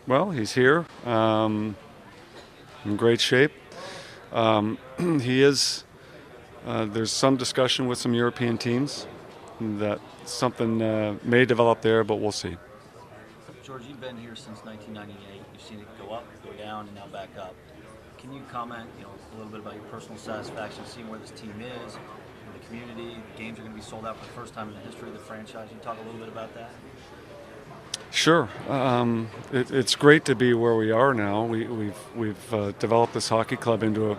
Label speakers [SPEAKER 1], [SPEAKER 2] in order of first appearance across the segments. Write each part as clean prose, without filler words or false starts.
[SPEAKER 1] Well, he's here, in great shape. He is. There's some discussion with some European teams that something may develop there, but we'll see.
[SPEAKER 2] George, you've been here since 1998. You've seen it go up, go down, and now back up. Can you comment, a little bit about your personal satisfaction of seeing where this team is, in the community? The games are going to be sold out for the first time in the history of the franchise. Can you talk a little bit about that?
[SPEAKER 1] Sure. It's great to be where we are now. We've developed this hockey club into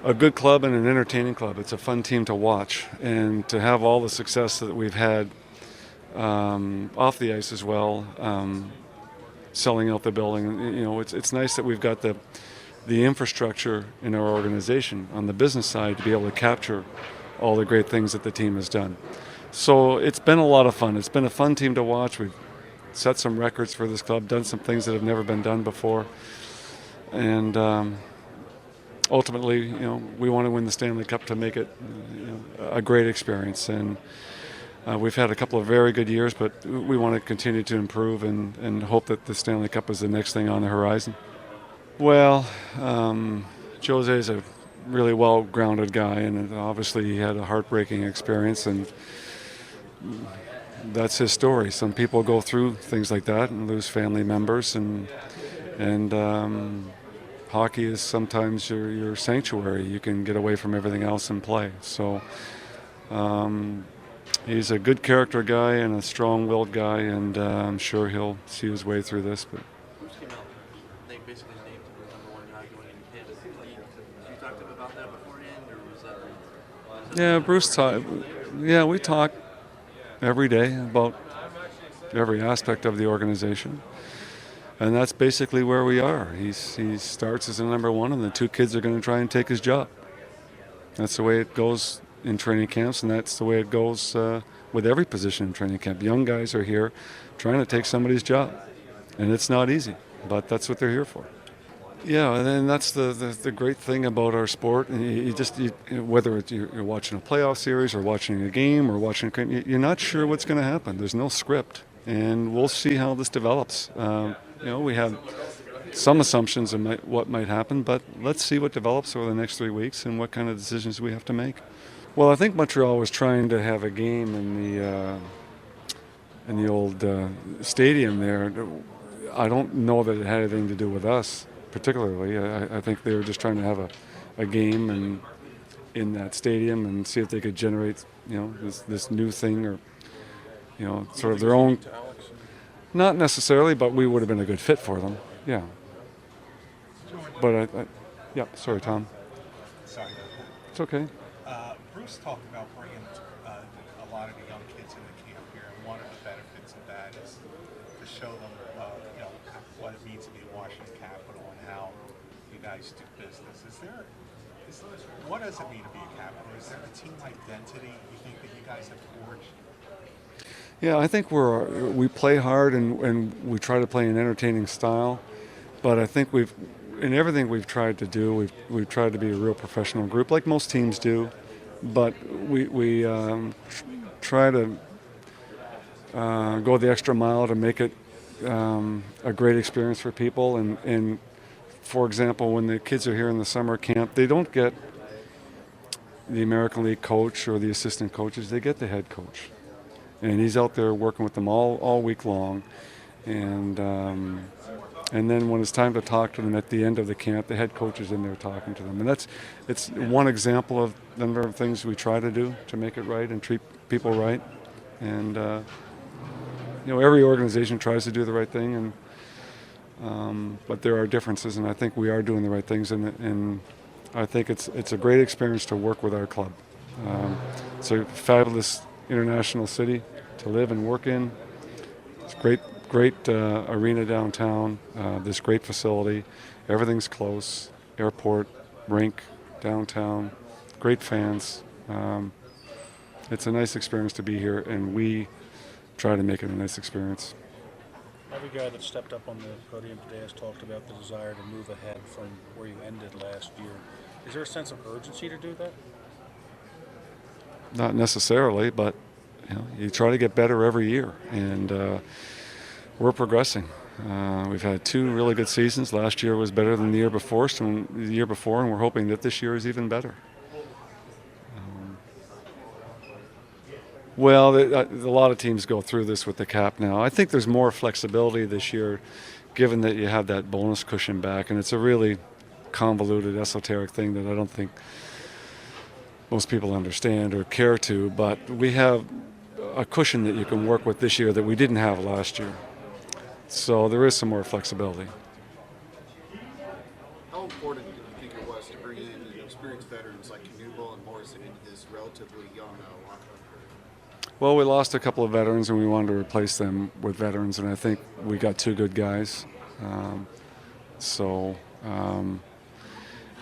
[SPEAKER 1] a good club and an entertaining club. It's a fun team to watch, and to have all the success that we've had off the ice as well, selling out the building. It's nice that we've got the infrastructure in our organization on the business side to be able to capture all the great things that the team has done. So it's been a lot of fun. It's been a fun team to watch. We've set some records for this club, done some things that have never been done before, and ultimately, we want to win the Stanley Cup to make it a great experience. And we've had a couple of very good years, but we want to continue to improve and hope that the Stanley Cup is the next thing on the horizon. Well, Jose is a really well-grounded guy, and obviously he had a heartbreaking experience, and that's his story. Some people go through things like that and lose family members, and hockey is sometimes your sanctuary. You can get away from everything else and play. So he's a good character guy and a strong-willed guy, and I'm sure he'll see his way through this. But
[SPEAKER 3] Bruce came out, they basically named him the number one guy going into Canada. Did you talk to him about that beforehand, or was that?
[SPEAKER 1] yeah, Bruce talked. Yeah, we talk every day about every aspect of the organization. And that's basically where we are. He starts as a number one, and the two kids are going to try and take his job. That's the way it goes in training camps, and that's the way it goes with every position in training camp. Young guys are here trying to take somebody's job, and it's not easy, but that's what they're here for. Yeah, and then that's the great thing about our sport. Whether you're watching a playoff series or watching a game or watching, you're not sure what's going to happen. There's no script, and we'll see how this develops. We have some assumptions of what might happen, but let's see what develops over the next 3 weeks and what kind of decisions we have to make. Well, I think Montreal was trying to have a game in the old stadium there. I don't know that it had anything to do with us particularly. I think they were just trying to have a game in that stadium and see if they could generate this new thing, or sort of their own. Not necessarily, but we would have been a good fit for them. Yeah. But yeah. Sorry, Tom.
[SPEAKER 4] Sorry.
[SPEAKER 1] It's okay.
[SPEAKER 4] Bruce talked about bringing a lot of the young kids into camp here, and one of the benefits of that is to show them, what it means to be a Washington Capital and how you guys do business. What does it mean to be a Capital? Is there a team identity you think that you guys have forged?
[SPEAKER 1] Yeah, I think we play hard and we try to play an entertaining style, but I think in everything we've tried to do, we've tried to be a real professional group, like most teams do, but we try to go the extra mile to make it a great experience for people. And for example, when the kids are here in the summer camp, they don't get the American League coach or the assistant coaches; they get the head coach. And he's out there working with them all week long, and then when it's time to talk to them at the end of the camp, the head coach is in there talking to them. And it's one example of the number of things we try to do to make it right and treat people right. And every organization tries to do the right thing, but there are differences, and I think we are doing the right things, and I think it's a great experience to work with our club. It's a fabulous international city to live and work in. It's great arena downtown, this great facility. Everything's close, airport, rink, downtown, great fans. It's a nice experience to be here, and we try to make it a nice experience.
[SPEAKER 5] Every guy that stepped up on the podium today has talked about the desire to move ahead from where you ended last year. Is there a sense of urgency to do that?
[SPEAKER 1] Not necessarily, but you try to get better every year, and we're progressing. We've had 2 really good seasons. Last year was better than the year before, and we're hoping that this year is even better. Well, a lot of teams go through this with the cap now. I think there's more flexibility this year, given that you have that bonus cushion back, and it's a really convoluted, esoteric thing that I don't think most people understand or care to. But we have a cushion that you can work with this year that we didn't have last year. So there is some more flexibility.
[SPEAKER 6] How important do you think it was to bring in experienced veterans like Knuble and Morrison into this relatively young locker room?
[SPEAKER 1] Well, we lost a couple of veterans, and we wanted to replace them with veterans, and I think we got 2 good guys.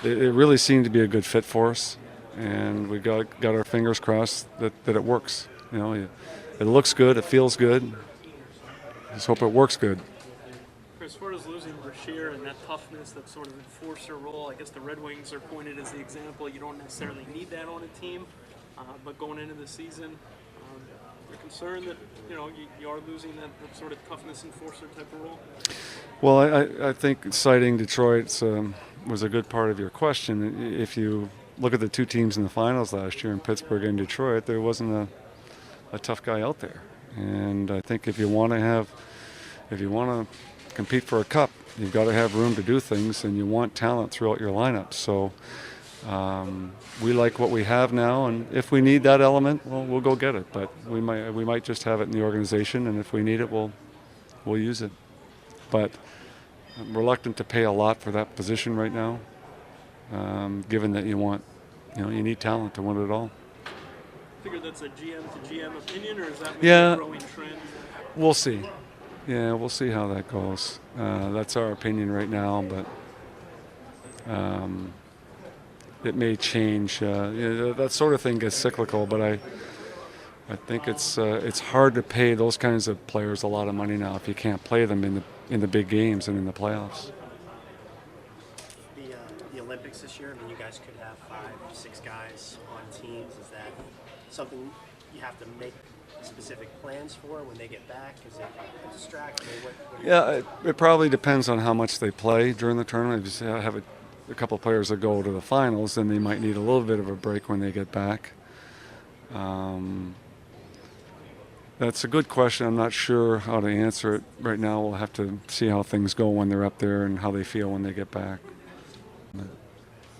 [SPEAKER 1] It really seemed to be a good fit for us, and we got our fingers crossed that it works. You know, it looks good, it feels good. Just hope it works good.
[SPEAKER 7] As far as losing Brashear and that toughness, that sort of enforcer role, I guess the Red Wings are pointed as the example. You don't necessarily need that on a team, but going into the season, you're concerned that you are losing that sort of toughness enforcer type of role.
[SPEAKER 1] Well, I think citing Detroit was a good part of your question. If you look at the 2 teams in the finals last year in Pittsburgh and Detroit, there wasn't a tough guy out there. And I think if you want to compete for a cup, you've got to have room to do things, and you want talent throughout your lineup. So we like what we have now, and if we need that element, well, we'll go get it. But we might just have it in the organization, and if we need it, we'll use it. But I'm reluctant to pay a lot for that position right now, given that you need talent to win it all.
[SPEAKER 7] Figure that's a GM to GM opinion, or is that
[SPEAKER 1] Yeah.
[SPEAKER 7] a growing trend?
[SPEAKER 1] We'll see. Yeah, we'll see how that goes. That's our opinion right now, but it may change. That sort of thing gets cyclical, but I think it's hard to pay those kinds of players a lot of money now if you can't play them in the big games and in the playoffs.
[SPEAKER 8] The Olympics this year, I mean, you guys could have 5, 6 guys on teams. Is that something you have to make specific plans for when they get back? Is it a distraction?
[SPEAKER 1] Yeah, it probably depends on how much they play during the tournament. If you have a couple of players that go to the finals, then they might need a little bit of a break when they get back. That's a good question. I'm not sure how to answer it right now. We'll have to see how things go when they're up there and how they feel when they get back.